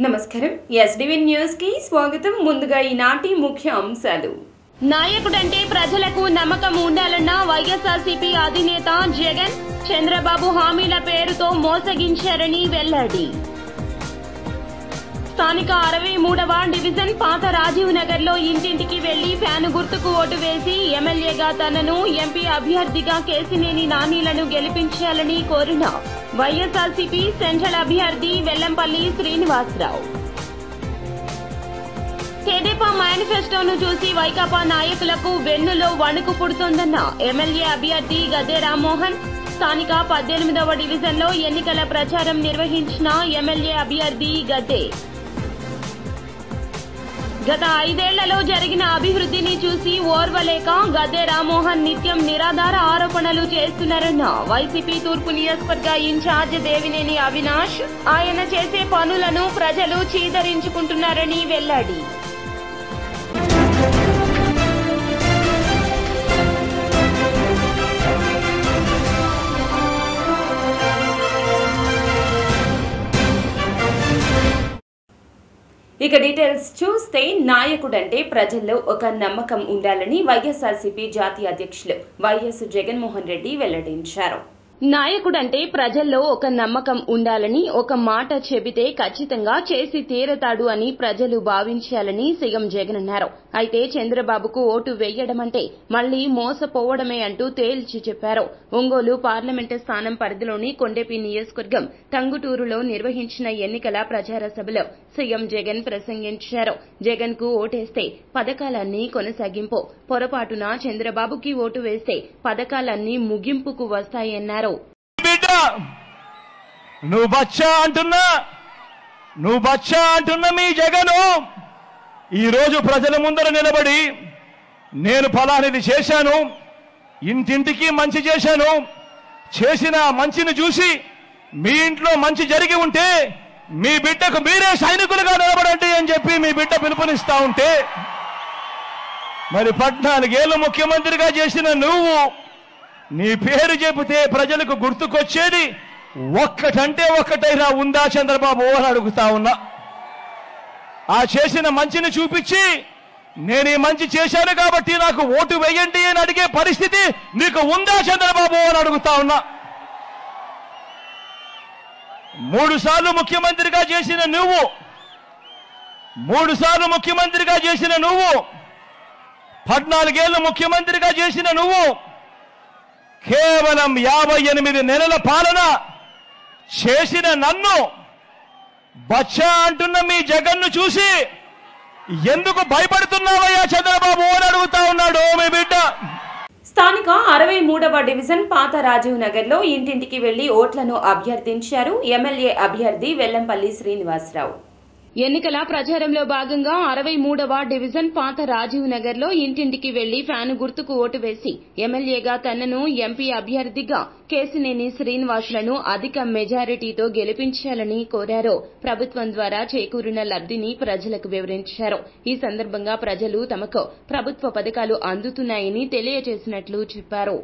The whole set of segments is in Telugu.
నమస్కారం ఎస్డివి న్యూస్ కి స్వాగతం ముందుగా ఈనాటి ముఖ్య అంశాలు నాయకుడంటే ప్రజలకు నమ్మకం ఉండాలన్న వైఎస్ఆర్సీపీ అధినేత జగన్ చంద్రబాబు హామీల పేరుతో మోసగించారని వెల్లడి స్థానిక 63వ డివిజన్ పాత రాజీవ్ నగర్ లో ఇంటింటికి వెళ్లి ఫ్యాను గుర్తుకు ఓటు వేసి ఎమ్మెల్యేగా తనను ఎంపీ అభ్యర్థిగా కేసినేని నానీలను గెలిపించాలని కోరిన వైఎస్ఆర్సీపీ సెంట్రల్ అభ్యర్థి వెల్లంపల్లి శ్రీనివాసరావు తెదేపా మేనిఫెస్టోను చూసి వైకాపా నాయకులకు వెన్నులో వణుకు పుడుతోందన్న ఎమ్మెల్యే అభ్యర్థి గద్దె రామ్మోహన్ స్థానిక 18వ డివిజన్లో ఎన్నికల ప్రచారం నిర్వహించిన ఎమ్మెల్యే అభ్యర్థి గద్దె గత 5 ఏళ్లలో జరిగిన అభివృద్ధిని చూసి ఓర్వలేక గద్దె రామ్మోహన్ నిత్యం నిరాధార ఆరోపణలు చేస్తున్నారన్న వైసీపీ తూర్పు నియోజకవర్గ ఇన్ఛార్జ్ దేవినేని అవినాష్ ఆయన చేసే పనులను ప్రజలు చీదరించుకుంటున్నారని వెల్లడి ఇక డీటెయిల్స్ చూస్తే నాయకుడంటే ప్రజల్లో ఒక నమ్మకం ఉండాలని వైఎస్ఆర్సీపీ జాతీయ అధ్యక్షులు వైఎస్ జగన్మోహన్ రెడ్డి వెల్లడించారు. నాయకుడంటే ప్రజల్లో ఒక నమ్మకం ఉండాలని ఒక మాట చెబితే ఖచ్చితంగా చేసి తీరతాడు అని ప్రజలు భావించాలని సీఎం జగన్ అన్నారు. అయితే చంద్రబాబుకు ఓటు వేయడమంటే మళ్లీ మోసపోవడమే అంటూ తేల్చి చెప్పారు. ఒంగోలు పార్లమెంటు స్థానం పరిధిలోని కొండెపి నియోజకవర్గం టంగుటూరులో నిర్వహించిన ఎన్నికల ప్రచార సభలో సీఎం జగన్ ప్రసంగించారు. జగన్ కు ఓటేస్తే పథకాలన్నీ కొనసాగింపు, పొరపాటున చంద్రబాబుకి ఓటు వేస్తే పథకాలన్నీ ముగింపుకు వస్తాయన్నారు. నువ్వు బచ్చా అంటున్నా మీ జగను ఈరోజు ప్రజల ముందర నిలబడి నేను ఫలానిది చేశాను, ఇంటింటికి మంచి చేశాను, చేసిన మంచిని చూసి మీ ఇంట్లో మంచి జరిగి ఉంటే మీ బిడ్డకు మీరే సైనికులుగా నిలబడండి అని చెప్పి మీ బిడ్డ పిలుపునిస్తా ఉంటే మరి 14 ఏళ్లు ముఖ్యమంత్రిగా చేసిన నువ్వు నీ పేరు చెబితే ప్రజలకు గుర్తుకొచ్చేది ఒక్కటంటే ఒక్కటైనా ఉందా చంద్రబాబు అని అడుగుతా ఉన్నా. ఆ చేసిన మంచిని చూపించి నేను ఈ మంచి చేశాను కాబట్టి నాకు ఓటు వేయండి అని అడిగే పరిస్థితి నీకు ఉందా చంద్రబాబు అని అడుగుతా ఉన్నా. 3 సార్లు ముఖ్యమంత్రిగా చేసిన నువ్వు 14 ఏళ్లు ముఖ్యమంత్రిగా చేసిన నువ్వు కేవలం 58 నెలల పాలన చేసిన నన్ను బచ్చా అంటున్న మీ జగన్ను చూసి ఎందుకు భయపడుతున్నావయ్యా చంద్రబాబు అని అడుగుతా ఉన్నాడు మీ బిడ్డ. స్థానిక 63వ డివిజన్ పాత రాజీవ్ నగర్ లో ఇంటింటికి వెళ్లి ఓట్లను అభ్యర్థించారు ఎమ్మెల్యే అభ్యర్థి వెల్లంపల్లి శ్రీనివాసరావు. ఎన్నికల ప్రచారంలో భాగంగా 63వ డివిజన్ పాత రాజీవ్ నగర్ లో ఇంటింటికి వెళ్లి ఫ్యాను గుర్తుకు ఓటు వేసి ఎమ్మెల్యేగా తనను ఎంపీ అభ్యర్థిగా కేసినేని శ్రీనివాసులను అధిక మెజారిటీతో గెలిపించాలని కోరారు. ప్రభుత్వం ద్వారా చేకూరిన లబ్ధిని ప్రజలకు వివరించారు. ఈ సందర్భంగా ప్రజలు తమకు ప్రభుత్వ పథకాలు అందుతున్నాయని తెలియజేసినట్లు చెప్పారు.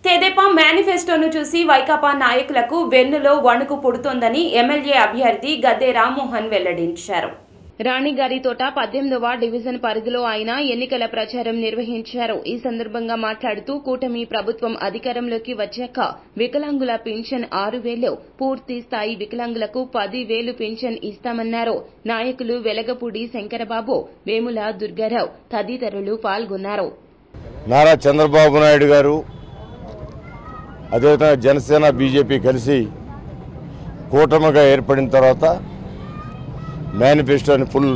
తెదేపా మేనిఫెస్టోను చూసి వైకాపా నాయకులకు వెన్నులో వణుకు పుడుతోందని ఎమ్మెల్యే అభ్యర్థి గద్దె రామ్మోహన్ వెల్లడించారు. రాణిగారితోట 18వ డివిజన్ పరిధిలో ఆయన ఎన్నికల ప్రచారం నిర్వహించారు. ఈ సందర్భంగా మాట్లాడుతూ కూటమి ప్రభుత్వం అధికారంలోకి వచ్చాక వికలాంగుల పింఛన్ 6,000, పూర్తి స్థాయి వికలాంగులకు 10,000 పింఛన్ ఇస్తామన్నారు. నాయకులు వెలగపూడి శంకరబాబు, వేముల దుర్గారావు తదితరులు పాల్గొన్నారు. నారా చంద్రబాబు నాయుడు గారు అదేవిధంగా జనసేన బీజేపీ కలిసి కూటమిగా ఏర్పడిన తర్వాత ఫుల్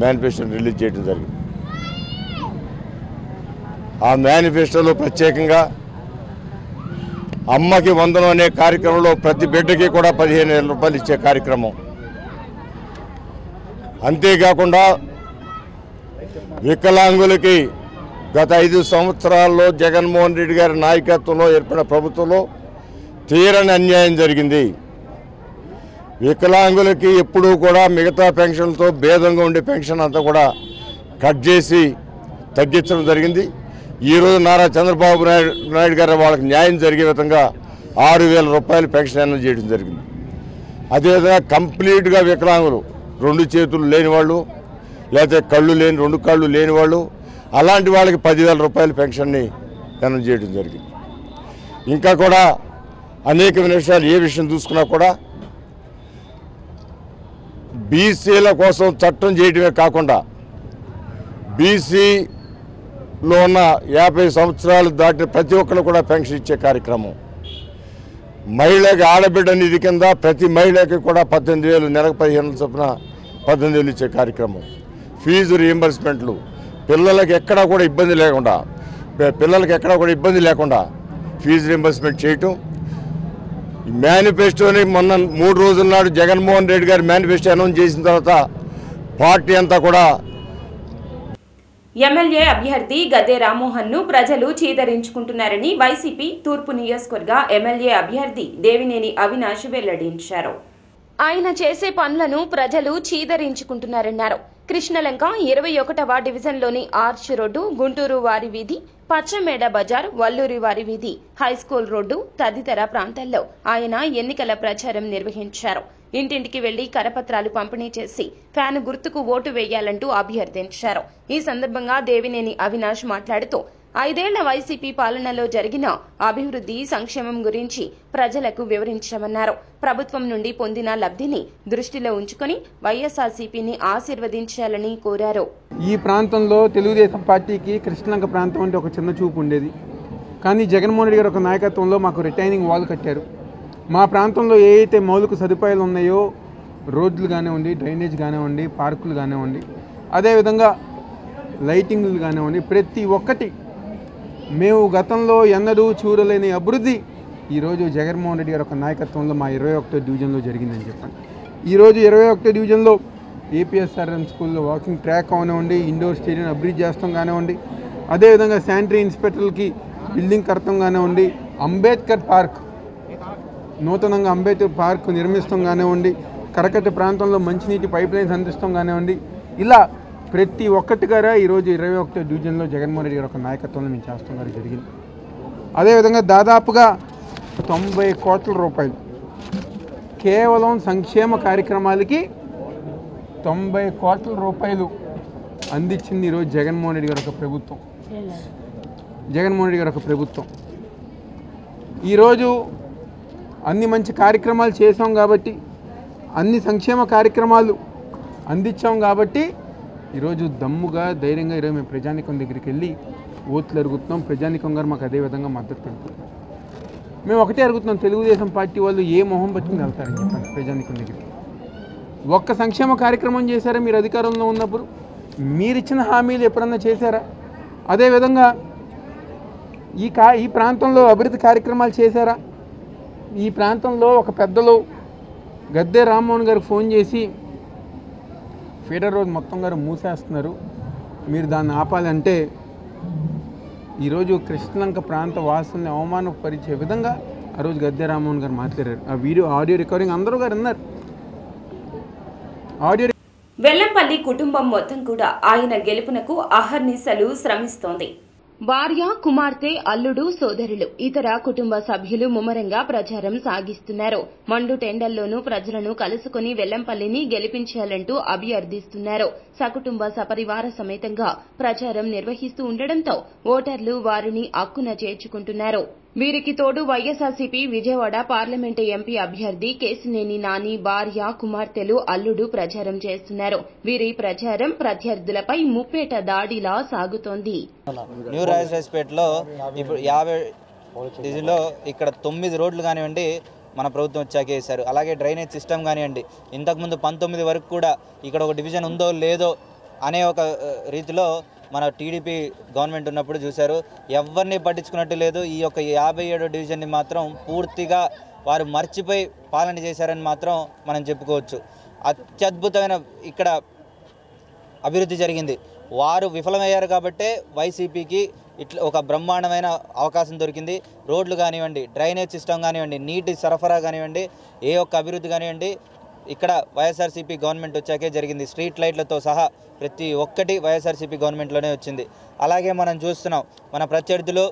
మేనిఫెస్టోని రిలీజ్ చేయడం జరిగింది. ఆ మేనిఫెస్టోలో ప్రత్యేకంగా అమ్మకి వందనం అనే కార్యక్రమంలో ప్రతి బిడ్డకి కూడా 15,000 రూపాయలు ఇచ్చే కార్యక్రమం, అంతేకాకుండా వికలాంగులకి గత 5 సంవత్సరాల్లో జగన్మోహన్ రెడ్డి గారి నాయకత్వంలో ఏర్పడిన ప్రభుత్వంలో తీరని అన్యాయం జరిగింది. వికలాంగులకి ఎప్పుడూ కూడా మిగతా పెన్షన్లతో భేదంగా ఉండే పెన్షన్ అంతా కూడా కట్ చేసి తగ్గించడం జరిగింది. ఈరోజు నారా చంద్రబాబు నాయుడు గారు వాళ్ళకి న్యాయం జరిగే విధంగా 6,000 రూపాయలు పెన్షన్ అనౌన్స్ చేయడం జరిగింది. అదేవిధంగా కంప్లీట్గా వికలాంగులు, 2 చేతులు లేని వాళ్ళు, లేకపోతే కళ్ళు లేని 2 కళ్ళు లేని వాళ్ళు, అలాంటి వాళ్ళకి 10,000 రూపాయల పెన్షన్ని అనౌన్స్ చేయడం జరిగింది. ఇంకా కూడా అనేకమైన విషయాలు, ఏ విషయం చూసుకున్నా కూడా బీసీల కోసం చట్టం చేయడమే కాకుండా బీసీలో ఉన్న 50 సంవత్సరాలు దాటిన ప్రతి ఒక్కరు కూడా పెన్షన్ ఇచ్చే కార్యక్రమం, మహిళకి ఆడబిడ్డ నిధి కింద ప్రతి మహిళకి కూడా 18,000, నెలకు 15 చొప్పున 18,000 ఇచ్చే కార్యక్రమం, ఫీజు రీయింబర్స్మెంట్లు, పిల్లలకి ఎక్కడా కూడా ఇబ్బంది లేకుండా ఫీజు రీయింబర్స్మెంట్ చేయటం. మేనిఫెస్టోని మొన్న 3 రోజుల నాడు జగన్మోహన్ రెడ్డి గారు మేనిఫెస్టో అనౌన్స్ చేసిన తర్వాత పార్టీ అంతా కూడా ఎమ్మెల్యే అభ్యర్థి గద్దె రామ్మోహన్ ను ప్రజలు చీదరించుకుంటున్నారని వైసీపీ తూర్పు నియోజకవర్గ ఎమ్మెల్యే అభ్యర్థి దేవినేని అవినాష్ వెల్లడించారు. ఆయన చేసే పనులను ప్రజలు చీదరించుకుంటున్నారన్నారు. కృష్ణలంక 21వ డివిజన్లోని ఆర్చ్ రోడ్డు, గుంటూరు వారి వీధి, పచ్చమేడ బజార్, వల్లూరి వారి వీధి, హైస్కూల్ రోడ్డు తదితర ప్రాంతాల్లో ఆయన ఎన్నికల ప్రచారం నిర్వహించారు. ఇంటింటికి వెళ్లి కరపత్రాలు పంపిణీ చేసి ఫ్యాన్ గుర్తుకు ఓటు వేయాలంటూ అభ్యర్థించారు. ఈ సందర్భంగా దేవినేని అవినాష్ మాట్లాడుతూ 5 ఏళ్ల వైసీపీ పాలనలో జరిగిన అభివృద్ధి, సంక్షేమం గురించి ప్రజలకు వివరించామన్నారు. ప్రభుత్వం నుండి పొందిన లబ్ధిని దృష్టిలో ఉంచుకుని వైఎస్ఆర్సీపీని ఆశీర్వదించాలని కోరారు. ఈ ప్రాంతంలో తెలుగుదేశం పార్టీకి కృష్ణలంక ప్రాంతం అంటే ఒక చిన్న చూపు ఉండేది. కానీ జగన్మోహన్ రెడ్డి గారు ఒక నాయకత్వంలో మాకు రిటైనింగ్ వాల్ కట్టారు. మా ప్రాంతంలో ఏ అయితే మౌలిక సదుపాయాలు ఉన్నాయో, రోడ్లు కానివ్వండి, డ్రైనేజ్ కానివ్వండి, పార్కులు కానివ్వండి, అదేవిధంగా లైటింగ్లు కానివ్వండి, ప్రతి ఒక్కటి మేము గతంలో ఎన్నడూ చూడలేని అభివృద్ధి ఈరోజు జగన్మోహన్ రెడ్డి గారి ఒక నాయకత్వంలో మా 21వ డివిజన్లో జరిగిందని చెప్పండి. ఈరోజు 21వ డివిజన్లో ఏపీఎస్ఆర్ఎన్ స్కూల్లో వాకింగ్ ట్రాక్ కానివ్వండి, ఇండోర్ స్టేడియం అభివృద్ధి చేస్తాం కానివ్వండి, అదేవిధంగా శానిటరీ ఇన్స్పెక్టర్లకి బిల్డింగ్ కడతాం కానివ్వండి, అంబేద్కర్ పార్క్ నూతనంగా అంబేద్కర్ పార్క్ నిర్మిస్తాం కానివ్వండి, కరకట్ట ప్రాంతంలో మంచినీటి పైప్ లైన్స్ అందిస్తాం కానివ్వండి, ఇలా ప్రతి ఒక్కటి గారా ఈరోజు 21వ డివిజన్లో జగన్మోహన్ రెడ్డి గారి ఒక నాయకత్వంలో మేము చేస్తాం గారు జరిగింది. అదేవిధంగా దాదాపుగా 90 కోట్ల రూపాయలు కేవలం సంక్షేమ కార్యక్రమాలకి 90 కోట్ల రూపాయలు అందించింది ఈరోజు జగన్మోహన్ రెడ్డి గారి ఒక ప్రభుత్వం. ఈరోజు అన్ని మంచి కార్యక్రమాలు చేసాం కాబట్టి, అన్ని సంక్షేమ కార్యక్రమాలు అందించాం కాబట్టి ఈరోజు దమ్ముగా, ధైర్యంగా ఈరోజు మేము ప్రజానికం దగ్గరికి వెళ్ళి ఓట్లు అడుగుతున్నాం. ప్రజానికం గారు మాకు అదేవిధంగా మద్దతు పెడుతున్నాం. మేము ఒకటే అడుగుతున్నాం, తెలుగుదేశం పార్టీ వాళ్ళు ఏ మొహం పట్టుకుని వెళ్తారని చెప్పండి ప్రజానికం దగ్గరికి. ఒక్క సంక్షేమ కార్యక్రమం చేశారా మీరు అధికారంలో ఉన్నప్పుడు? మీరిచ్చిన హామీలు ఎప్పుడన్నా చేశారా? అదేవిధంగా ఈ ప్రాంతంలో అభివృద్ధి కార్యక్రమాలు చేశారా? ఈ ప్రాంతంలో ఒక పెద్దలు గద్దె రామ్మోహన్ గారికి ఫోన్ చేసి ఫీడర్ రోడ్ మొత్తం గారు మూసేస్తున్నారు, మీరు దాన్ని ఆపాలంటే ఈరోజు కృష్ణలంక ప్రాంత వాసుల్ని అవమానపరిచే విధంగా ఆ రోజు గద్దె రామ్మోహన్ గారు మాట్లాడారు. ఆ ఆడియో రికార్డింగ్ అందరూ గారు విన్నారు. వెల్లంపల్లి కుటుంబం మొత్తం కూడా ఆయన గెలుపునకు అహర్నిశలు శ్రమిస్తోంది. భార్య, కుమార్తె, అల్లుడు, సోదరులు, ఇతర కుటుంబ సభ్యులు ముమ్మరంగా ప్రచారం సాగిస్తున్నారు. మండు టెండల్లోనూ ప్రజలను కలుసుకుని వెల్లంపల్లిని గెలిపించాలంటూ అభ్యర్థిస్తున్నారు. సకుటుంబ సపరివార సమేతంగా ప్రచారం నిర్వహిస్తూ ఉండడంతో ఓటర్లు వారిని అక్కున చేర్చుకుంటున్నారు. వీరికి తోడు వైఎస్ఆర్సీపీ విజయవాడ పార్లమెంటు ఎంపీ అభ్యర్థి కేశినేని నాని భార్య, కుమార్తెలు, అల్లుడు ప్రచారం చేస్తున్నారు. వీరి ప్రచారం ప్రత్యర్థులపై ముప్పేట దాడిలా సాగుతోంది. న్యూ రాజరాజపేటలో ఇప్పుడు 50 డివిజన్లో ఇక్కడ 9 రోడ్లు కానివ్వండి మన ప్రభుత్వం వచ్చాక వేశారు. అలాగే డ్రైనేజ్ సిస్టమ్ కానివ్వండి, ఇంతకుముందు 19 వరకు కూడా ఇక్కడ ఒక డివిజన్ ఉందో లేదో అనే ఒక రీతిలో మన టీడీపీ గవర్నమెంట్ ఉన్నప్పుడు చూశారు. ఎవరిని పట్టించుకున్నట్టు లేదు. ఈ యొక్క 57వ డివిజన్ని మాత్రం పూర్తిగా వారు మర్చిపోయి పాలన చేశారని మాత్రం మనం చెప్పుకోవచ్చు. అత్యద్భుతమైన ఇక్కడ అభివృద్ధి జరిగింది. వారు విఫలమయ్యారు కాబట్టే వైసీపీకి ఇట్లా ఒక బ్రహ్మాండమైన అవకాశం దొరికింది. రోడ్లు కానివ్వండి, డ్రైనేజ్ సిస్టమ్ కానివ్వండి, నీటి సరఫరా కానివ్వండి, ఏ ఒక్క అభివృద్ధి కానివ్వండి ఇక్కడ వైఎస్ఆర్సీపీ గవర్నమెంట్ వచ్చాకే జరిగింది. స్ట్రీట్ లైట్లతో సహా ప్రతి ఒక్కటి వైఎస్ఆర్సీపీ గవర్నమెంట్లోనే వచ్చింది. అలాగే మనం చూస్తున్నాం, మన ప్రత్యర్థులు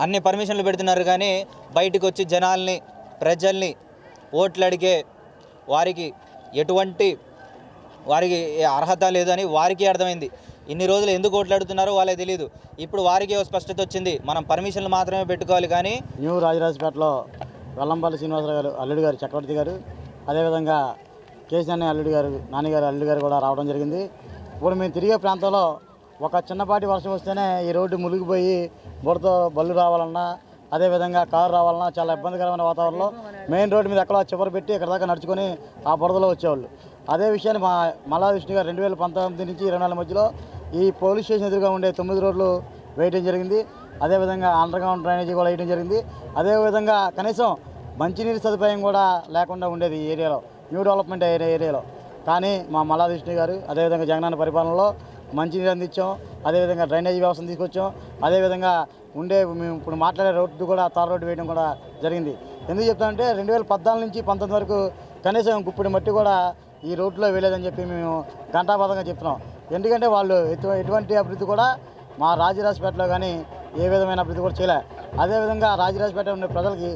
అన్ని పర్మిషన్లు పెడుతున్నారు కానీ బయటకు వచ్చి జనాల్ని, ప్రజల్ని ఓట్లు అడిగే వారికి అర్హత లేదని వారికి అర్థమైంది. ఇన్ని రోజులు ఎందుకు ఓట్లాడుతున్నారో వాళ్ళకి తెలియదు. ఇప్పుడు వారికి స్పష్టత వచ్చింది, మనం పర్మిషన్లు మాత్రమే పెట్టుకోవాలి. కానీ న్యూ రాజరాజపేటలో వెల్లంపల్లి శ్రీనివాసరావు గారు అల్లుడు గారు, చక్రవర్తి గారు, అదేవిధంగా కేసీఆర్ అల్లుడు గారు, నాన్నగారు అల్లుడు గారు కూడా రావడం జరిగింది. ఇప్పుడు మేము తిరిగే ప్రాంతంలో ఒక చిన్నపాటి వర్షం వస్తేనే ఈ రోడ్డు మునిగిపోయి బురదతో బళ్ళు రావాలన్నా, అదేవిధంగా కారు రావాలన్నా చాలా ఇబ్బందికరమైన వాతావరణంలో మెయిన్ రోడ్డు మీద ఎక్కడో చివరి పెట్టి ఇక్కడ దాకా నడుచుకొని ఆ బురదలో వచ్చేవాళ్ళు. అదే విషయాన్ని మా మల్లా విష్ణు గారు 2019 నుంచి 24 మధ్యలో ఈ పోలీస్ స్టేషన్ ఎదురుగా ఉండే 9 రోడ్లు వేయడం జరిగింది. అదేవిధంగా అండర్గ్రౌండ్ డ్రైనేజీ కూడా వేయడం జరిగింది. అదేవిధంగా కనీసం మంచినీరు సదుపాయం కూడా లేకుండా ఉండేది ఈ ఏరియాలో, న్యూ డెవలప్మెంట్ ఏరియాలో. కానీ మా మల్లా విష్ణు గారు అదేవిధంగా జగనన్న పరిపాలనలో మంచినీరు అందించాం, అదేవిధంగా డ్రైనేజీ వ్యవస్థను తీసుకొచ్చాం, అదేవిధంగా మేము ఇప్పుడు మాట్లాడే రోడ్డు కూడా తార్ రోడ్డు వేయడం కూడా జరిగింది. ఎందుకు చెప్తామంటే 2014 నుంచి 19 వరకు కనీసం గుప్పిడి మట్టి కూడా ఈ రోడ్లో వేయలేదని చెప్పి మేము ఘంటాపథంగా చెప్తున్నాం. ఎందుకంటే వాళ్ళు ఎటువంటి అభివృద్ధి కూడా మా రాజరాజపేటలో కానీ ఏ విధమైన అభివృద్ధి కూడా చేయలే. అదేవిధంగా రాజరాజపేట ఉండే ప్రజలకి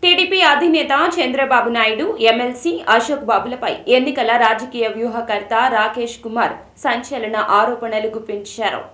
టీడీపీ అధినేత చంద్రబాబు నాయుడు, ఎమ్మెల్సీ అశోక్ బాబులపై ఎన్నికల రాజకీయ వ్యూహకర్త రాకేష్ కుమార్ సంచలన ఆరోపణలు గుప్పించారు.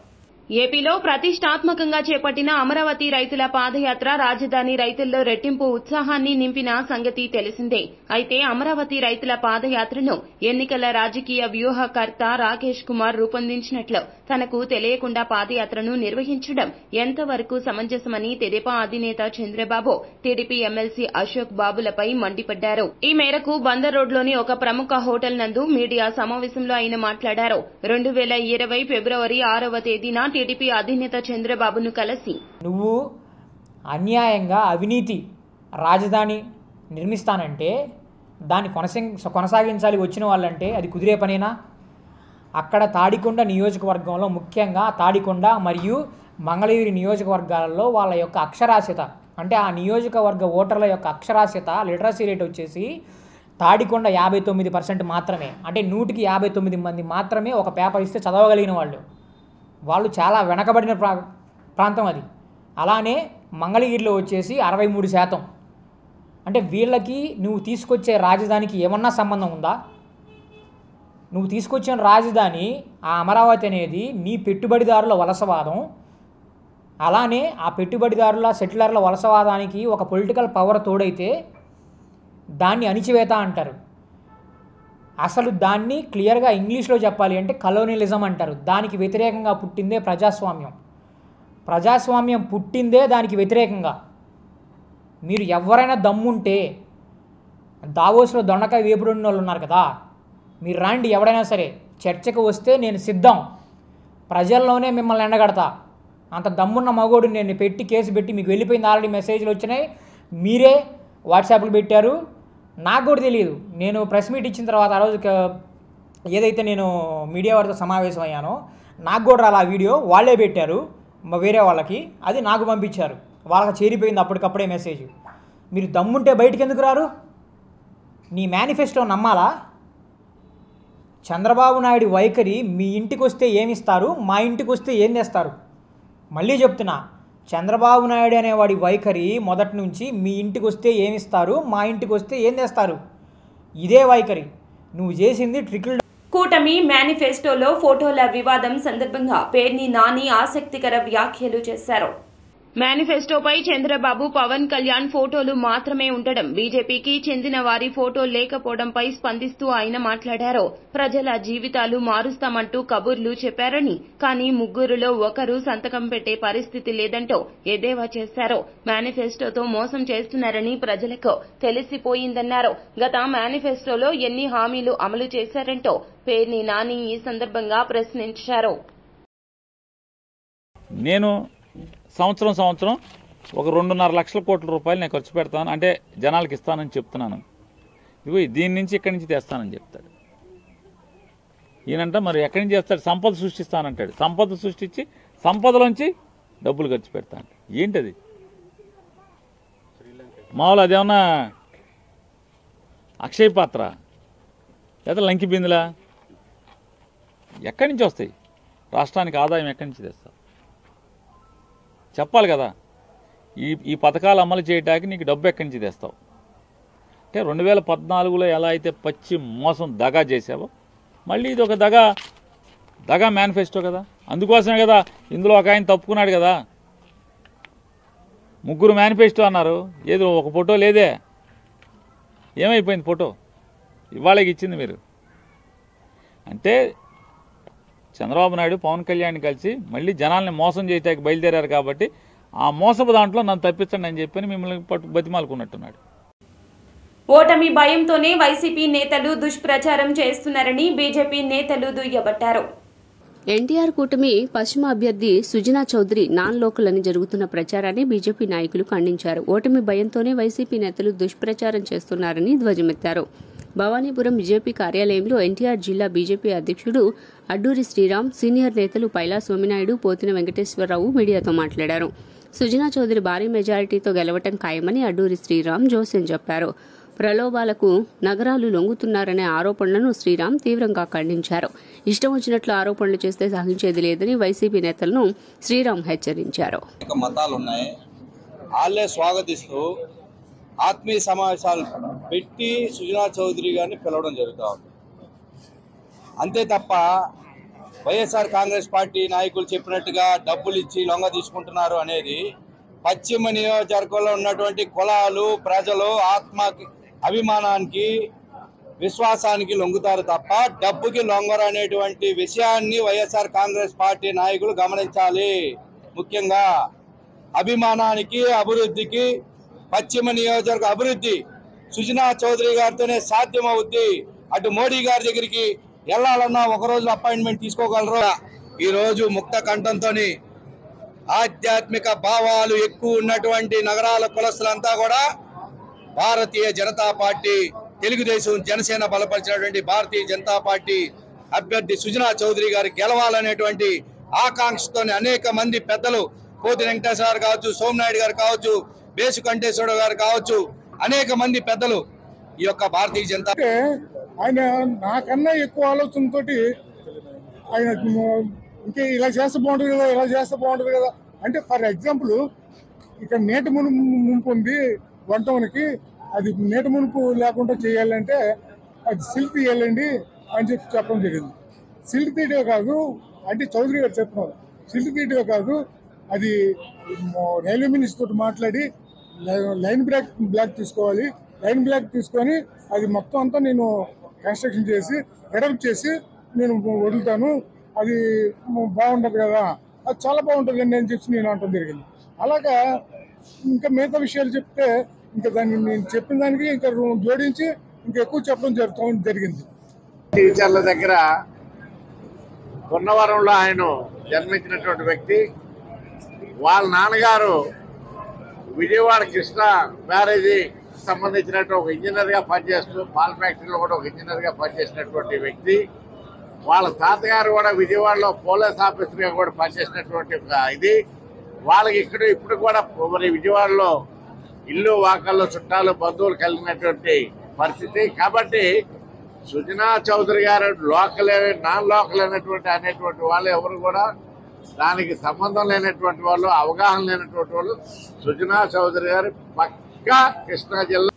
ఏపీలో ప్రతిష్టాత్మకంగా చేపట్టిన అమరావతి రైతుల పాదయాత్ర రాజధాని రైతుల్లో రెట్టింపు ఉత్సాహాన్ని నింపిన సంగతి తెలిసిందే. అయితే అమరావతి రైతుల పాదయాత్రను ఎన్నికల రాజకీయ వ్యూహకర్త రాకేష్ కుమార్ రూపొందించినట్లు తనకు తెలియకుండా పాదయాత్రను నిర్వహించడం ఎంతవరకు సమంజసమని తెదేపా అధినేత చంద్రబాబు టీడీపీ ఎమ్మెల్సీ అశోక్ బాబులపై మండిపడ్డారు. ఈ మేరకు బందర్ రోడ్లోని ఒక ప్రముఖ హోటల్ నందు మీడియా సమావేశంలో ఆయన మాట్లాడారు. 2020 ఫిబ్రవరి 6వ తేదీన టీడీపీ అధినేత చంద్రబాబును కలిసి నువ్వు అన్యాయంగా అవినీతి రాజధాని నిర్మిస్తానంటే దాన్ని కొనసాగించాలి వచ్చిన వాళ్ళంటే అది కుదిరే పనేనా? అక్కడ తాడికొండ నియోజకవర్గంలో ముఖ్యంగా తాడికొండ మరియు మంగళగిరి నియోజకవర్గాలలో వాళ్ళ యొక్క అక్షరాస్యత అంటే ఆ నియోజకవర్గ ఓటర్ల యొక్క అక్షరాస్యత లిటరసీ రేట్ వచ్చేసి తాడికొండ 59% మాత్రమే. అంటే 100కి 59 మంది మాత్రమే ఒక పేపర్ ఇస్తే చదవగలిగిన వాళ్ళు చాలా వెనకబడిన ప్రాంతం అది. అలానే మంగళగిరిలో వచ్చేసి 63%. అంటే వీళ్ళకి నువ్వు తీసుకొచ్చే రాజధానికి ఏమన్నా సంబంధం ఉందా? నువ్వు తీసుకొచ్చిన రాజధాని ఆ అమరావతి అనేది నీ పెట్టుబడిదారుల వలసవాదం. అలానే ఆ పెట్టుబడిదారుల సెటిలర్ల వలసవాదానికి ఒక పొలిటికల్ పవర్ తోడైతే దాన్ని అణిచివేత అంటారు. అసలు దాన్ని క్లియర్గా ఇంగ్లీష్లో చెప్పాలి అంటే కలోనియలిజం అంటారు. దానికి వ్యతిరేకంగా పుట్టిందే ప్రజాస్వామ్యం. ప్రజాస్వామ్యం పుట్టిందే దానికి వ్యతిరేకంగా. మీరు ఎవరైనా దమ్ముంటే దావోస్లో దొండకాయ వేపుడున్న వాళ్ళు ఉన్నారు కదా, మీరు రండి, ఎవడైనా సరే చర్చకు వస్తే నేను సిద్ధం, ప్రజల్లోనే మిమ్మల్ని ఎండగడతా. అంత దమ్మున్న మగోడు నేను పెట్టి కేసు పెట్టి మీకు వెళ్ళిపోయింది. ఆల్రెడీ మెసేజ్లు వచ్చినాయి, మీరే వాట్సాప్లు పెట్టారు, నాకు కూడా తెలియదు. నేను ప్రెస్ మీట్ ఇచ్చిన తర్వాత ఆ రోజు ఏదైతే నేను మీడియా వారితో సమావేశం అయ్యానో నాకు కూడా రాలా వీడియో, వాళ్ళే పెట్టారు వేరే వాళ్ళకి, అది నాకు పంపించారు. వాళ్ళకి చేరిపోయింది అప్పటికప్పుడే మెసేజ్. మీరు దమ్ముంటే బయటికి ఎందుకు రారు? నీ మేనిఫెస్టో నమ్మాలా? చంద్రబాబు నాయుడు వైఖరి మీ ఇంటికి వస్తే ఏమిస్తారు, మా ఇంటికి వస్తే ఏం చేస్తారు? మళ్ళీ చెప్తున్నా, చంద్రబాబు నాయుడు అనేవాడి వైఖరి మొదటి నుంచి మీ ఇంటికి వస్తే ఏమిస్తారు, మా ఇంటికి వస్తే ఏం చేస్తారు, ఇదే వైఖరి. నువ్వు చేసింది ట్రికిల్. కూటమి మేనిఫెస్టోలో ఫోటోల వివాదం సందర్భంగా పేర్ని నాని ఆసక్తికర వ్యాఖ్యలు చేశారు. మేనిఫెస్టోపై చంద్రబాబు, పవన్ కళ్యాణ్ ఫోటోలు మాత్రమే ఉండడం, బీజేపీకి చెందిన వారి ఫోటో లేకపోవడంపై స్పందిస్తూ ఆయన మాట్లాడారు. ప్రజల జీవితాలు మారుస్తామంటూ కబుర్లు చెప్పారని, కానీ ముగ్గురులో ఒకరు సంతకం పెట్టే పరిస్థితి లేదంటూ ఎద్దేవా చేశారు. మేనిఫెస్టోతో మోసం చేస్తున్నారని ప్రజలకు తెలిసిపోయిందన్నారు. గత మేనిఫెస్టోలో ఎన్ని హామీలు అమలు చేశారంటూ పేర్ని నాని ఈ సందర్భంగా ప్రశ్నించారు. నేను సంవత్సరం ఒక 2.5 లక్షల కోట్ల రూపాయలు నేను ఖర్చు పెడతాను, అంటే జనాలకు ఇస్తానని చెప్తున్నాను. ఇవి దీని నుంచి ఇక్కడి నుంచి తెస్తానని చెప్తాడు ఈయనంట. మరి ఎక్కడి నుంచి చేస్తాడు? సంపద సృష్టిస్తానంటాడు. సంపద సృష్టించి సంపదలోంచి డబ్బులు ఖర్చు పెడతాను. ఏంటది? మామూలు అదేమన్నా అక్షయ పాత్ర లేదా లంకి బిందులా? ఎక్కడి నుంచి వస్తాయి? రాష్ట్రానికి ఆదాయం ఎక్కడి నుంచి తెస్తావు? చెప్పాలి కదా. ఈ పథకాలు అమలు చేయడానికి నీకు డబ్బు ఎక్కడి నుంచి తెస్తావు? అంటే 2014లో ఎలా అయితే పచ్చి మోసం దగా చేసావో మళ్ళీ ఇది ఒక దగా మేనిఫెస్టో కదా. అందుకోసమే కదా ఇందులో ఒక ఆయన తప్పుకున్నాడు కదా. 3 మేనిఫెస్టో అన్నారు, ఏదో ఒక ఫోటో లేదే. ఏమైపోయింది ఫోటో? ఇవాళకి ఇచ్చింది మీరు. అంటే చంద్రబాబు నాయుడు పవన్ కళ్యాణ్ కలిసి మళ్ళీ జనాల్ని మోసం చేయడానికి బయలుదేరారు కాబట్టి ఆ మోసపు దాంట్లో నన్ను తప్పించండి అని చెప్పి మిమ్మల్ని బతిమాలుకున్నట్టున్నాడు. ఓటమి భయంతోనే వైసీపీ నేతలు దుష్ప్రచారం చేస్తున్నారని బీజేపీ నేతలు దుయ్యబట్టారు. ఎన్టీఆర్ కూటమి పశ్చిమ అభ్యర్థి సుజనా చౌదరి నాన్ లోకల్ అని జరుగుతున్న ప్రచారాన్ని బీజేపీ నాయకులు ఖండించారు. ఓటమి భయంతోనే వైసీపీ నేతలు దుష్ప్రచారం చేస్తున్నారని ధ్వజమెత్తారు. భవానీపురం బీజేపీ కార్యాలయంలో ఎన్టీఆర్ జిల్లా బీజేపీ అధ్యక్షుడు అడ్డూరి శ్రీరామ్, సీనియర్ నేతలు పైలా సోమినాయుడు, పోతిన వెంకటేశ్వరరావు మీడియాతో మాట్లాడారు. సుజనా చౌదరి భారీ మెజారిటీతో గెలవటం ఖాయమని అడ్డూరి శ్రీరామ్ జోస్యం చెప్పారు. ప్రలోభాలకు నగరాలు లొంగుతున్నారనే ఆరోపణలను శ్రీరామ్ తీవ్రంగా ఖండించారు. ఇష్టం వచ్చినట్లు ఆరోపణలు చేస్తే సహించేది లేదని వైసీపీ నేతలను శ్రీరామ్ హెచ్చరించారు. మతాలున్నాయి, వాళ్ళే స్వాగతిస్తూ ఆత్మీయ సమావేశాలు పెట్టి సుజనా చౌదరి గారిని పిలవడం జరుగుతూ ఉంది. అంతే తప్ప వైఎస్ఆర్ కాంగ్రెస్ పార్టీ నాయకులు చెప్పినట్టుగా డబ్బులు ఇచ్చి లొంగ తీసుకుంటున్నారు అనేది పశ్చిమ నియోజకవర్గంలో ఉన్నటువంటి కులాలు, ప్రజలు ఆత్మకి, అభిమానానికి, విశ్వాసానికి లొంగుతారు తప్ప డబ్బుకి లొంగరు అనేటువంటి విషయాన్ని వైఎస్ఆర్ కాంగ్రెస్ పార్టీ నాయకులు గమనించాలి. ముఖ్యంగా అభిమానానికి, అభివృద్ధికి, పశ్చిమ నియోజకవర్గ అభివృద్ధి సుజనా చౌదరి గారితోనే సాధ్యమవుద్ది. అటు మోడీ గారి దగ్గరికి వెళ్ళాలన్నా ఒకరోజు అపాయింట్మెంట్ తీసుకోగలరు. ఈరోజు ముక్త కంఠంతో ఆధ్యాత్మిక భావాలు ఎక్కువ ఉన్నటువంటి నగరాల కులస్తులంతా కూడా భారతీయ జనతా పార్టీ, తెలుగుదేశం, జనసేన బలపరిచినటువంటి భారతీయ జనతా పార్టీ అభ్యర్థి సుజనా చౌదరి గారు గెలవాలనేటువంటి ఆకాంక్షతోనే అనేక మంది పెద్దలు, పోతి వెంకటేశ్వర కావచ్చు, సోమనాయుడు గారు కావచ్చు, బేసు కంఠేశ్వర గారు కావచ్చు, అనేక మంది పెద్దలు ఈ యొక్క భారతీయ జనతా ఆయన నాకన్నా ఎక్కువ ఆలోచనతో ఆయన ఇంకే ఇలా చేస్తే బాగుంటుంది కదా, ఇలా చేస్తే బాగుంటుంది కదా అంటే, ఫర్ ఎగ్జాంపుల్ ఇక్కడ నేటి మునుపు ఉంది వంటకి, అది నేటి మునుపు లేకుండా చేయాలంటే అది సిల్క్ తీయాలండి అని చెప్పడం జరిగింది. సిల్క్ తీయటమే కాదు అంటే చౌదరి గారు చెప్తున్నారు, సిల్క్ తీయటమే కాదు, అది రైల్వే మినిస్టర్ తోటి మాట్లాడి లైన్ బ్లాక్ తీసుకోవాలి, లైన్ బ్లాక్ తీసుకొని అది మొత్తం అంతా నేను కన్స్ట్రక్షన్ చేసి డెవలప్ చేసి నేను వదులుతాను, అది బాగుంటుంది కదా, అది చాలా బాగుంటుంది అండి అని చెప్పి నేను అనడం జరిగింది. అలాగా ఇంకా మిగతా విషయాలు చెప్తే ఇంకా దాన్ని నేను చెప్పిన దానికి ఇంకా జోడించి ఇంకా ఎక్కువ చెప్పడం జరిగింది. టీచర్ల దగ్గర పొన్నవరంలో ఆయన జన్మించినటువంటి వ్యక్తి. వాళ్ళ నాన్నగారు విజయవాడ కృష్ణ బ్యారేజీ సంబంధించినటువంటి ఒక ఇంజనీర్గా పనిచేస్తూ, పాల్ ఫ్యాక్టరీలో కూడా ఒక ఇంజనీర్గా పనిచేసినటువంటి వ్యక్తి. వాళ్ళ తాతగారు కూడా విజయవాడలో పోలీస్ ఆఫీసర్గా కూడా పనిచేసినటువంటి ఒక ఇది. వాళ్ళకి ఇప్పుడు కూడా మరి విజయవాడలో ఇల్లు వాకల్లో చుట్టాలు, బంధువులు కలిగినటువంటి పరిస్థితి. కాబట్టి సుజనా చౌదరి గారు లోకల్, నాన్ లోకల్ అనేటువంటి వాళ్ళు ఎవరు కూడా దానికి సంబంధం లేనటువంటి వాళ్ళు, అవగాహన లేనటువంటి వాళ్ళు. సుజనా చౌదరి గారు పక్కా కృష్ణా జిల్లా.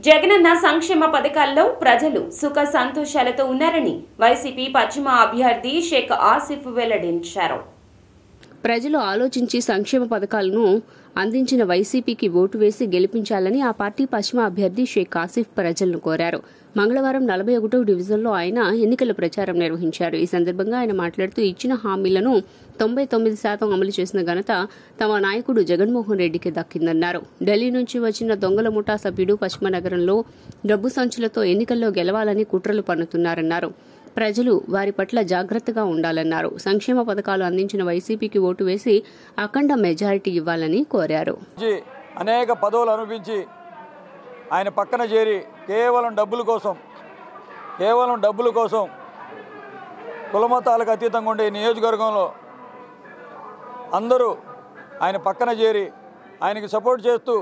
జగనన్న సంక్షేమ పథకాల్లో ప్రజలు సుఖ సంతోషాలతో ఉన్నారని వైసీపీ పశ్చిమ అభ్యర్థి షేక్ ఆసిఫ్ వెల్లడించారు. ప్రజలు ఆలోచించి సంక్షేమ పథకాలను అందించిన వైసీపీకి ఓటు వేసి గెలిపించాలని ఆ పార్టీ పశ్చిమ అభ్యర్థి షేక్ ఆసిఫ్ ప్రజలను కోరారు. మంగళవారం 41వ డివిజన్లో ఆయన ఎన్నికల ప్రచారం నిర్వహించారు. ఈ సందర్భంగా ఆయన మాట్లాడుతూ ఇచ్చిన హామీలను 99% అమలు చేసిన ఘనత తమ నాయకుడు జగన్మోహన్ రెడ్డికి దక్కిందన్నారు. ఢిల్లీ నుంచి వచ్చిన దొంగల ముఠా సభ్యుడు పశ్చిమ నగరంలో డబ్బు సంచులతో ఎన్నికల్లో గెలవాలని కుట్రలు పన్నుతున్నారన్నారు. ప్రజలు వారి పట్ల జాగ్రత్తగా ఉండాలన్నారు. సంక్షేమ పథకాలు అందించిన వైసీపీకి ఓటు వేసి అఖండ మెజారిటీ ఇవ్వాలని కోరారు. అనేక పదవులు అనుభవించి ఆయన పక్కన చేరి కేవలం డబ్బుల కోసం కులమతాలకు అతీతంగా ఉండే నియోజకవర్గంలో అందరూ ఆయన పక్కన చేరి ఆయనకి సపోర్ట్ చేస్తూ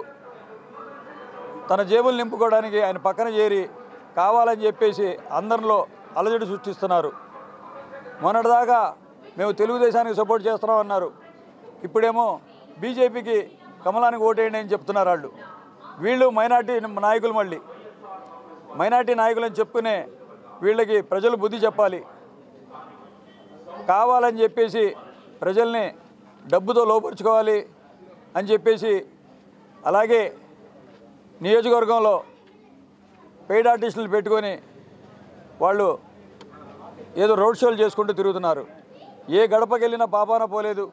తన జేబులు నింపుకోవడానికి ఆయన పక్కన చేరి కావాలని చెప్పేసి అందరిలో అలజడి సృష్టిస్తున్నారు. మొన్నటిదాకా మేము తెలుగుదేశానికి సపోర్ట్ చేస్తున్నామన్నారు, ఇప్పుడేమో బీజేపీకి కమలానికి ఓటేయండి అని చెప్తున్నారు. వీళ్ళు మైనార్టీ నాయకులు మళ్ళీ మైనార్టీ నాయకులని చెప్పుకునే వీళ్ళకి ప్రజలు బుద్ధి చెప్పాలి. కావాలని చెప్పేసి ప్రజల్ని డబ్బుతో లోపరుచుకోవాలి అని చెప్పేసి, అలాగే నియోజకవర్గంలో పెయిడ్ ఆర్టిస్టులు పెట్టుకొని వాళ్ళు ఏదో రోడ్ షోలు చేసుకుంటూ తిరుగుతున్నారు. ఏ గడపకి వెళ్ళినా పాపాన పోలేదు.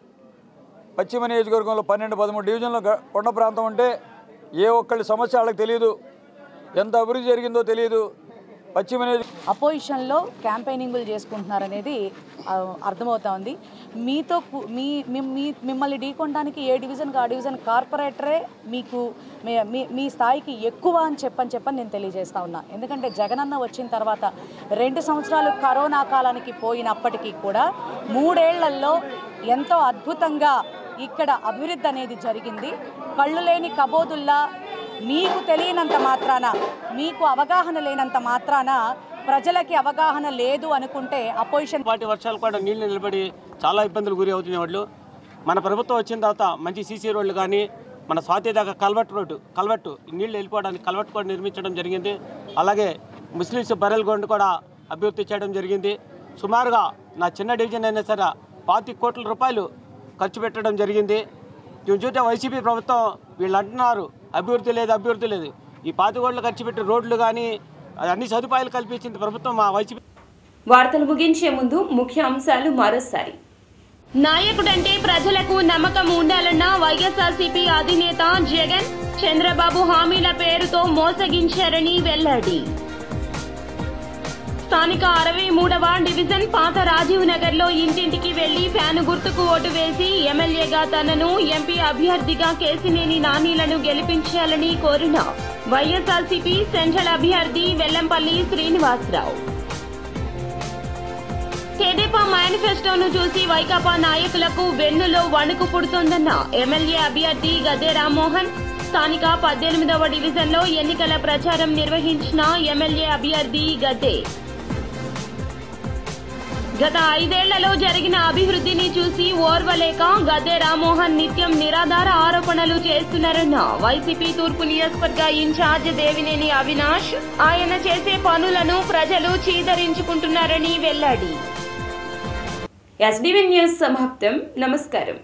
పశ్చిమ నియోజకవర్గంలో 12-13 డివిజన్లో కొండ ప్రాంతం ఉంటే ఏ ఒక్కళ్ళ సమస్య వాళ్ళకి తెలియదు, ఎంత అభివృద్ధి జరిగిందో తెలియదు. పశ్చిమ అపోజిషన్లో క్యాంపెయినింగ్లు చేసుకుంటున్నారనేది అర్థమవుతా ఉంది. మీతో మిమ్మల్ని ఢీకొనడానికి ఏ డివిజన్కి ఆ డివిజన్ కార్పొరేటరే మీకు మీ స్థాయికి ఎక్కువ అని చెప్పని నేను తెలియజేస్తా ఉన్నా. ఎందుకంటే జగనన్న వచ్చిన తర్వాత 2 సంవత్సరాలు కరోనా కాలానికి పోయినప్పటికీ కూడా 3 ఏళ్లలో ఎంతో అద్భుతంగా ఇక్కడ అభివృద్ధి అనేది జరిగింది. కళ్ళు లేని కబోదుల్లా మీకు తెలియనంత మాత్రాన, మీకు అవగాహన లేనంత మాత్రాన ప్రజలకి అవగాహన లేదు అనుకుంటే అపోజిషన్ పార్టీ వర్షాలు కూడా నీళ్లు నిలబడి చాలా ఇబ్బందులు గురి అవుతున్న వాళ్ళు. మన ప్రభుత్వం వచ్చిన తర్వాత మంచి సీసీ రోడ్లు కానీ, మన స్వాతి దాకా కల్వట్టు నీళ్లు వెళ్ళిపోవడానికి కల్వట్టు కూడా నిర్మించడం జరిగింది. అలాగే ముస్లిమ్స్ బరెల్ గ్రౌండ్ కూడా అభివృద్ధి చేయడం జరిగింది. సుమారుగా నా చిన్న డివిజన్ అయినా సరే 25 కోట్ల రూపాయలు ఖర్చు పెట్టడం జరిగింది. చూస్తే వైసీపీ ప్రభుత్వం వీళ్ళు అంటున్నారు అభివృద్ధి లేదు. ఈ 25 కోట్లు ఖర్చు పెట్టి రోడ్లు కానీ అన్ని సదుపాయాలు కల్పించింది ప్రభుత్వం మా వైసీపీ. వార్తలు ముగించే ముందు ముఖ్య అంశాలు మరోసారి. నాయకుడంటే ప్రజలకు నమ్మకం ఉండాలన్న వైఎస్ఆర్సీపీ అధినేత జగన్, చంద్రబాబు హామీల పేరుతో మోసగించారని వెల్లడి. స్థానిక 63వ డివిజన్ పాత రాజీవ్ నగర్ లో ఇంటింటికి వెళ్లి ఫ్యాను గుర్తుకు ఓటు వేసి ఎమ్మెల్యేగా తనను, ఎంపీ అభ్యర్థిగా కేసినేని నానీలను గెలిపించాలని కోరిన వైఎస్ఆర్సీపీ సెంట్రల్ అభ్యర్థి వెల్లంపల్లి శ్రీనివాసరావు. తెదేపా మేనిఫెస్టోను చూసి వైకాపా నాయకులకు వెన్నులో వణుకు పుడుతోందన్న ఎమ్మెల్యే అభ్యర్థి గద్దె రామ్మోహన్. స్థానిక 18వ డివిజన్లో ఎన్నికల ప్రచారం నిర్వహించిన ఎమ్మెల్యే అభ్యర్థి గద్దె. గత 5 ఏళ్లలో జరిగిన అభివృద్ధిని చూసి ఓర్వలేక గద్దె రామ్మోహన్ నిత్యం నిరాధార ఆరోపణలు చేస్తున్నారన్న వైసీపీ తూర్పు నియోజకవర్గ ఇన్ఛార్జ్ దేవినేని అవినాష్. ఆయన చేసే పనులను ప్రజలు చీదరించుకుంటున్నారని వెల్లడి. ఎస్డీవీ న్యూస్ సమాప్తం. నమస్కారం.